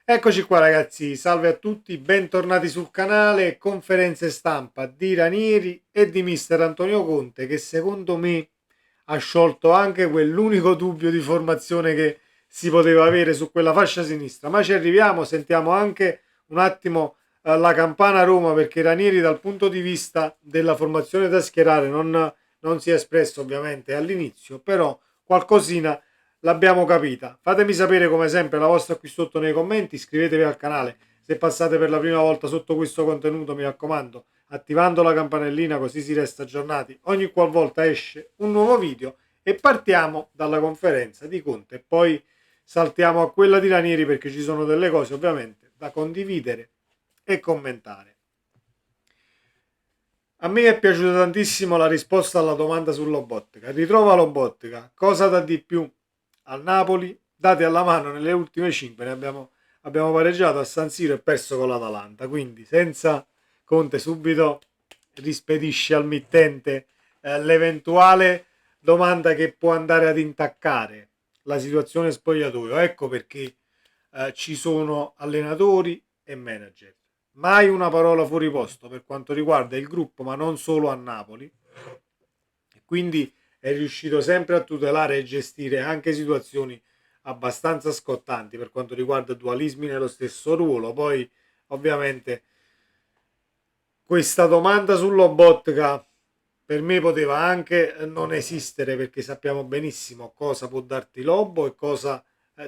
Eccoci qua ragazzi, salve a tutti, bentornati sul canale. Conferenze stampa di Ranieri e di mister Antonio Conte, che secondo me ha sciolto anche quell'unico dubbio di formazione che si poteva avere su quella fascia sinistra. Ma ci arriviamo, sentiamo anche un attimo la campana Roma, perché Ranieri dal punto di vista della formazione da schierare non si è espresso ovviamente all'inizio, però qualcosina l'abbiamo capita. Fatemi sapere come sempre la vostra qui sotto nei commenti, iscrivetevi al canale se passate per la prima volta sotto questo contenuto, mi raccomando, attivando la campanellina così si resta aggiornati ogni qualvolta esce un nuovo video. E partiamo dalla conferenza di Conte e poi saltiamo a quella di Ranieri, perché ci sono delle cose ovviamente da condividere e commentare. A me è piaciuta tantissimo la risposta alla domanda su Lobotka. Ritrova Lobotka, cosa da di più al Napoli? Dati alla mano nelle ultime 5, abbiamo pareggiato a San Siro e perso con l'Atalanta, quindi senza Conte subito rispedisce al mittente l'eventuale domanda che può andare ad intaccare la situazione spogliatoio. Ecco perché ci sono allenatori e manager. Mai una parola fuori posto per quanto riguarda il gruppo, ma non solo a Napoli. E quindi è riuscito sempre a tutelare e gestire anche situazioni abbastanza scottanti per quanto riguarda dualismi nello stesso ruolo. Poi, ovviamente, questa domanda sull'Obotka per me poteva anche non esistere, perché sappiamo benissimo cosa può darti Lobo e cosa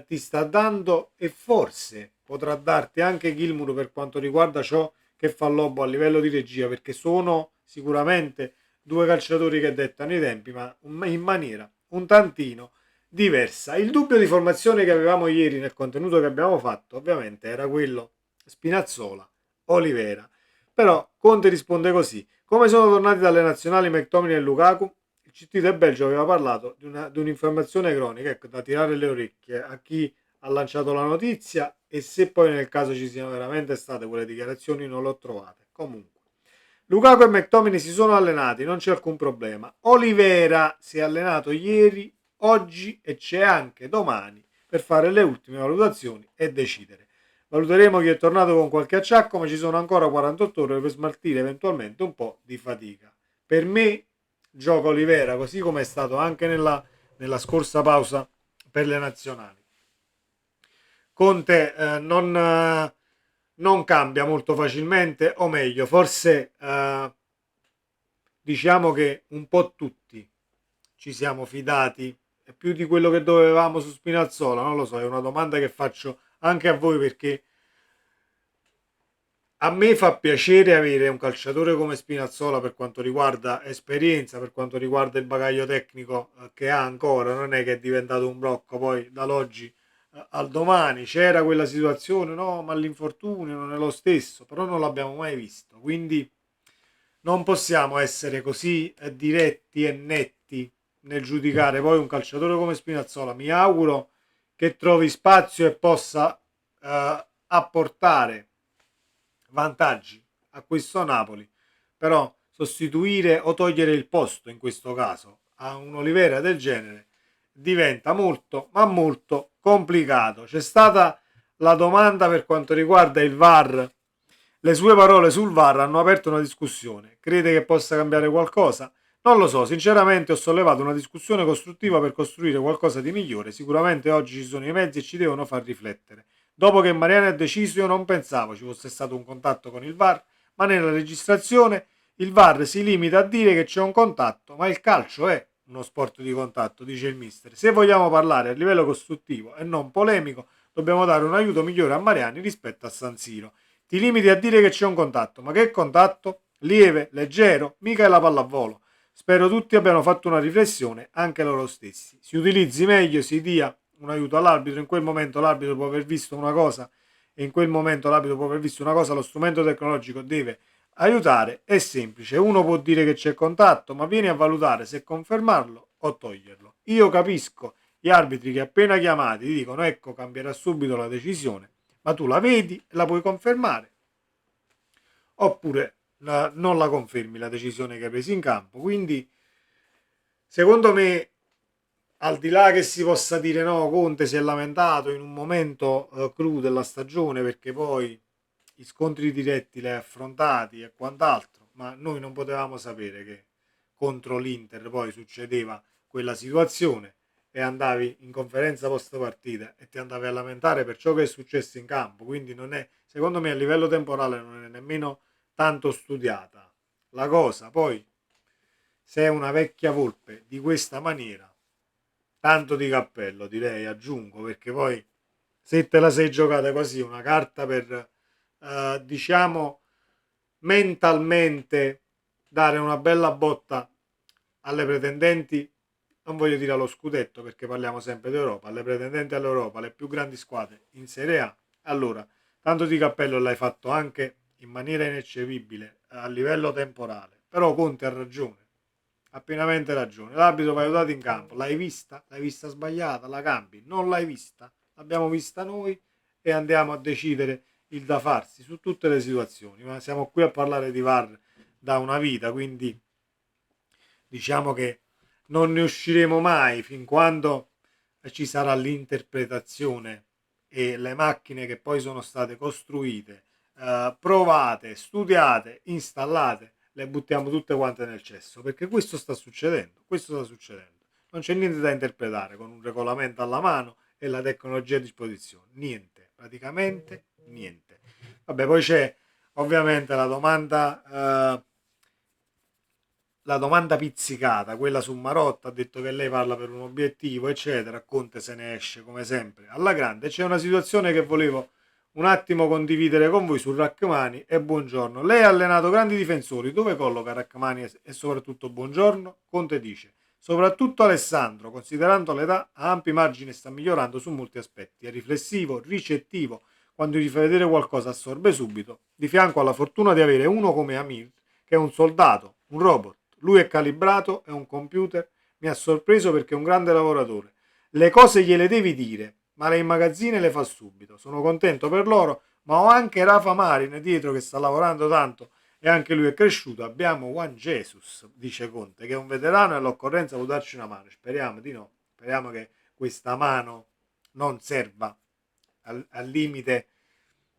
ti sta dando, e forse potrà darti anche Gilmour per quanto riguarda ciò che fa Lobo a livello di regia, perché sono sicuramente due calciatori che dettano i tempi, ma in maniera un tantino diversa. Il dubbio di formazione che avevamo ieri nel contenuto che abbiamo fatto ovviamente era quello Spinazzola, Olivera. Però Conte risponde così: come sono tornati dalle nazionali McTominay e Lukaku, il CT del Belgio aveva parlato di un'informazione cronica, ecco, da tirare le orecchie a chi ha lanciato la notizia, e se poi nel caso ci siano veramente state quelle dichiarazioni non l'ho trovate. Comunque, Lukaku e McTominay si sono allenati, non c'è alcun problema. Olivera si è allenato ieri, oggi e c'è anche domani per fare le ultime valutazioni e decidere. Valuteremo chi è tornato con qualche acciacco, ma ci sono ancora 48 ore per smaltire eventualmente un po' di fatica. Per me gioca Olivera, così come è stato anche nella scorsa pausa per le nazionali. Conte non cambia molto facilmente, o meglio, forse diciamo che un po' tutti ci siamo fidati più di quello che dovevamo su Spinazzola. Non lo so, è una domanda che faccio anche a voi, perché a me fa piacere avere un calciatore come Spinazzola per quanto riguarda esperienza, per quanto riguarda il bagaglio tecnico che ha ancora. Non è che è diventato un blocco poi dall'oggi al domani. C'era quella situazione, no, ma l'infortunio non è lo stesso, però non l'abbiamo mai visto. Quindi non possiamo essere così diretti e netti nel giudicare poi un calciatore come Spinazzola. Mi auguro che trovi spazio e possa apportare vantaggi a questo Napoli, però sostituire o togliere il posto in questo caso a un Olivera del genere diventa molto ma molto complicato. C'è stata la domanda per quanto riguarda il VAR. Le sue parole sul VAR hanno aperto una discussione. Crede che possa cambiare qualcosa? Non lo so, sinceramente ho sollevato una discussione costruttiva per costruire qualcosa di migliore. Sicuramente oggi ci sono i mezzi e ci devono far riflettere. Dopo che Mariano ha deciso, io non pensavo ci fosse stato un contatto con il VAR, ma nella registrazione il VAR si limita a dire che c'è un contatto, ma il calcio è uno sport di contatto, dice il mister. Se vogliamo parlare a livello costruttivo e non polemico, dobbiamo dare un aiuto migliore a Mariani rispetto a San Siro. Ti limiti a dire che c'è un contatto, ma che contatto? Lieve, leggero, mica è la pallavolo. Spero tutti abbiano fatto una riflessione, anche loro stessi. Si utilizzi meglio, si dia un aiuto all'arbitro. In quel momento l'arbitro può aver visto una cosa, e in quel momento l'arbitro può aver visto una cosa, lo strumento tecnologico deve aiutare. È semplice, uno può dire che c'è contatto, ma vieni a valutare se confermarlo o toglierlo. Io capisco gli arbitri che appena chiamati ti dicono ecco, cambierà subito la decisione, ma tu la vedi e la puoi confermare, oppure non la confermi la decisione che hai preso in campo. Quindi secondo me al di là che si possa dire no, Conte si è lamentato in un momento clou della stagione perché poi gli scontri diretti li ha affrontati e quant'altro, ma noi non potevamo sapere che contro l'Inter poi succedeva quella situazione e andavi in conferenza post partita e ti andavi a lamentare per ciò che è successo in campo, quindi non è, secondo me a livello temporale non è nemmeno tanto studiata la cosa. Poi se è una vecchia volpe di questa maniera, tanto di cappello direi, aggiungo, perché poi se te la sei giocata così una carta per diciamo mentalmente dare una bella botta alle pretendenti, non voglio dire allo scudetto perché parliamo sempre d'Europa, alle pretendenti all'Europa, le più grandi squadre in Serie A, allora tanto di cappello l'hai fatto anche in maniera ineccepibile a livello temporale, però Conte ha ragione, ha pienamente ragione, l'arbitro va aiutato in campo, l'hai vista? L'hai vista sbagliata? La cambi? Non l'hai vista? L'abbiamo vista noi e andiamo a decidere il da farsi su tutte le situazioni, ma siamo qui a parlare di VAR da una vita, quindi diciamo che non ne usciremo mai fin quando ci sarà l'interpretazione e le macchine che poi sono state costruite, provate, studiate, installate, le buttiamo tutte quante nel cesso, perché questo sta succedendo. Non c'è niente da interpretare con un regolamento alla mano e la tecnologia a disposizione, niente, praticamente niente. Vabbè, poi c'è ovviamente la domanda pizzicata, quella su Marotta, ha detto che lei parla per un obiettivo, eccetera. Conte se ne esce come sempre alla grande. C'è una situazione che volevo un attimo condividere con voi su Rachmani e Buongiorno. Lei ha allenato grandi difensori, dove colloca Rachmani e soprattutto Buongiorno? Conte dice, soprattutto Alessandro, considerando l'età, ha ampi margini e sta migliorando su molti aspetti. È riflessivo, ricettivo, quando gli fa vedere qualcosa assorbe subito. Di fianco ha la fortuna di avere uno come Amir, che è un soldato, un robot. Lui è calibrato, è un computer, mi ha sorpreso perché è un grande lavoratore. Le cose gliele devi dire, ma le immagazzine le fa subito. Sono contento per loro, ma ho anche Rafa Marin dietro che sta lavorando tanto e anche lui è cresciuto. Abbiamo Juan Jesus, dice Conte, che è un veterano e all'occorrenza può darci una mano. Speriamo di no. Speriamo che questa mano non serva al limite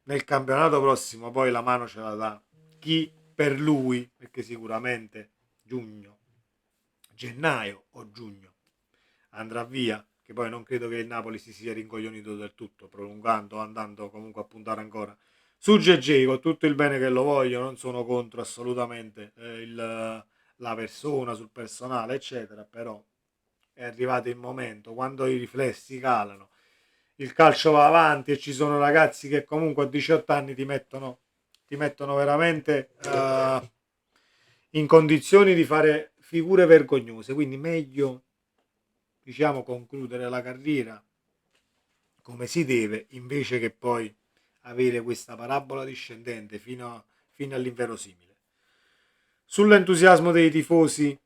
nel campionato prossimo, poi la mano ce la dà chi per lui, perché sicuramente giugno, gennaio o giugno andrà via, che poi non credo che il Napoli si sia rincoglionito del tutto, prolungando, andando comunque a puntare ancora su GG, con tutto il bene che lo voglio, non sono contro assolutamente la persona, sul personale, eccetera, però è arrivato il momento, quando i riflessi calano, il calcio va avanti e ci sono ragazzi che comunque a 18 anni ti mettono veramente in condizioni di fare figure vergognose, quindi meglio diciamo concludere la carriera come si deve invece che poi avere questa parabola discendente fino all'inverosimile. Sull'entusiasmo dei tifosi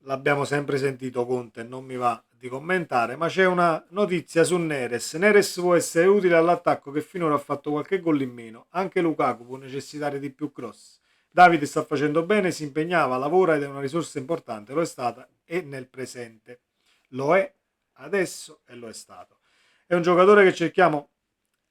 l'abbiamo sempre sentito Conte e non mi va di commentare, ma c'è una notizia su Neres. Neres può essere utile all'attacco che finora ha fatto qualche gol in meno, anche Lukaku può necessitare di più cross. Davide sta facendo bene, si impegnava, lavora ed è una risorsa importante, lo è stata e nel presente. Lo è adesso e lo è stato. È un giocatore che cerchiamo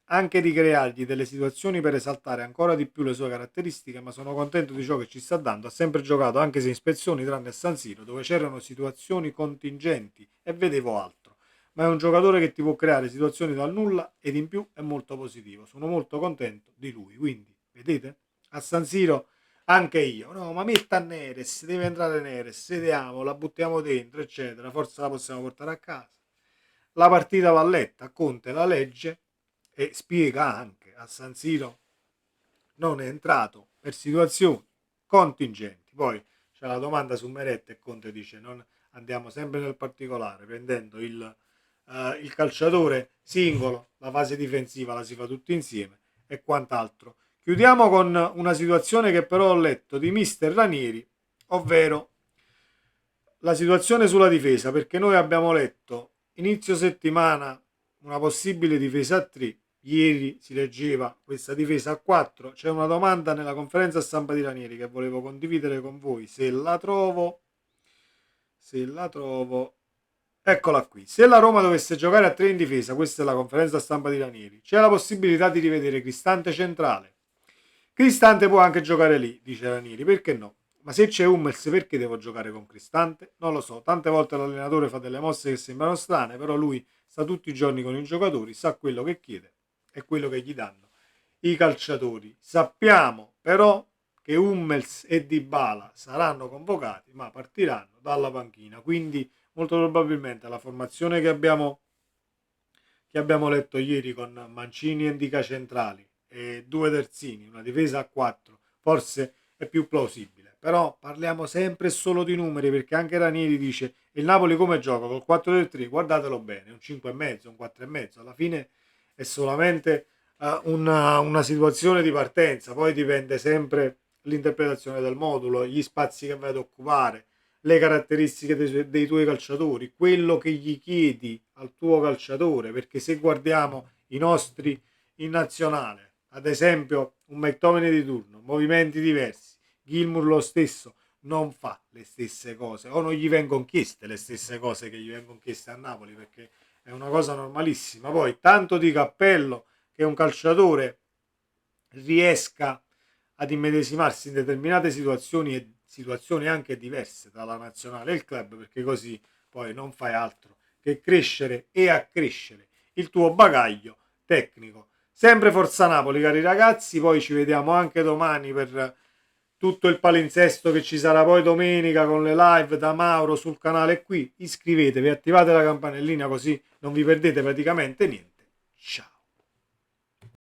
anche di creargli delle situazioni per esaltare ancora di più le sue caratteristiche, ma sono contento di ciò che ci sta dando. Ha sempre giocato anche se in ispezioni, tranne a San Siro, dove c'erano situazioni contingenti e vedevo altro. Ma è un giocatore che ti può creare situazioni dal nulla ed in più è molto positivo. Sono molto contento di lui. Quindi, vedete? A San Siro anche io. No, ma metta Neres, deve entrare Neres, sediamo, la buttiamo dentro, eccetera. Forse la possiamo portare a casa. La partita va letta, Conte la legge e spiega anche a San Siro non è entrato per situazioni contingenti. Poi c'è la domanda su Meret e Conte dice non andiamo sempre nel particolare prendendo il calciatore singolo, la fase difensiva la si fa tutti insieme e quant'altro. Chiudiamo con una situazione che però ho letto di mister Ranieri, ovvero la situazione sulla difesa, perché noi abbiamo letto inizio settimana una possibile difesa a 3, ieri si leggeva questa difesa a 4, c'è una domanda nella conferenza stampa di Ranieri che volevo condividere con voi, se la trovo Eccola qui. Se la Roma dovesse giocare a 3 in difesa, questa è la conferenza stampa di Ranieri, c'è la possibilità di rivedere Cristante centrale. Cristante può anche giocare lì, dice Ranieri, perché no? Ma se c'è Hummels, perché devo giocare con Cristante? Non lo so, tante volte l'allenatore fa delle mosse che sembrano strane, però lui sta tutti i giorni con i giocatori, sa quello che chiede e quello che gli danno i calciatori. Sappiamo però che Hummels e Dybala saranno convocati, ma partiranno dalla panchina, quindi molto probabilmente la formazione che abbiamo letto ieri con Mancini e Dica centrali e due terzini, una difesa a 4, forse è più plausibile. Però parliamo sempre e solo di numeri, perché anche Ranieri dice il Napoli come gioca col 4-3, guardatelo bene, un 5,5, un 4,5, alla fine è solamente una situazione di partenza, poi dipende sempre l'interpretazione del modulo, gli spazi che vai ad occupare, le caratteristiche dei tuoi calciatori, quello che gli chiedi al tuo calciatore, perché se guardiamo i nostri in nazionale, ad esempio un McTominay di turno, movimenti diversi, Gilmour lo stesso, non fa le stesse cose o non gli vengono chieste le stesse cose che gli vengono chieste a Napoli, perché è una cosa normalissima. Poi tanto di cappello che un calciatore riesca ad immedesimarsi in determinate situazioni e situazioni anche diverse tra la nazionale e il club, perché così poi non fai altro che crescere e accrescere il tuo bagaglio tecnico. Sempre Forza Napoli, cari ragazzi, poi ci vediamo anche domani per tutto il palinsesto che ci sarà poi domenica con le live da Mauro sul canale qui. Iscrivetevi, attivate la campanellina così non vi perdete praticamente niente. Ciao.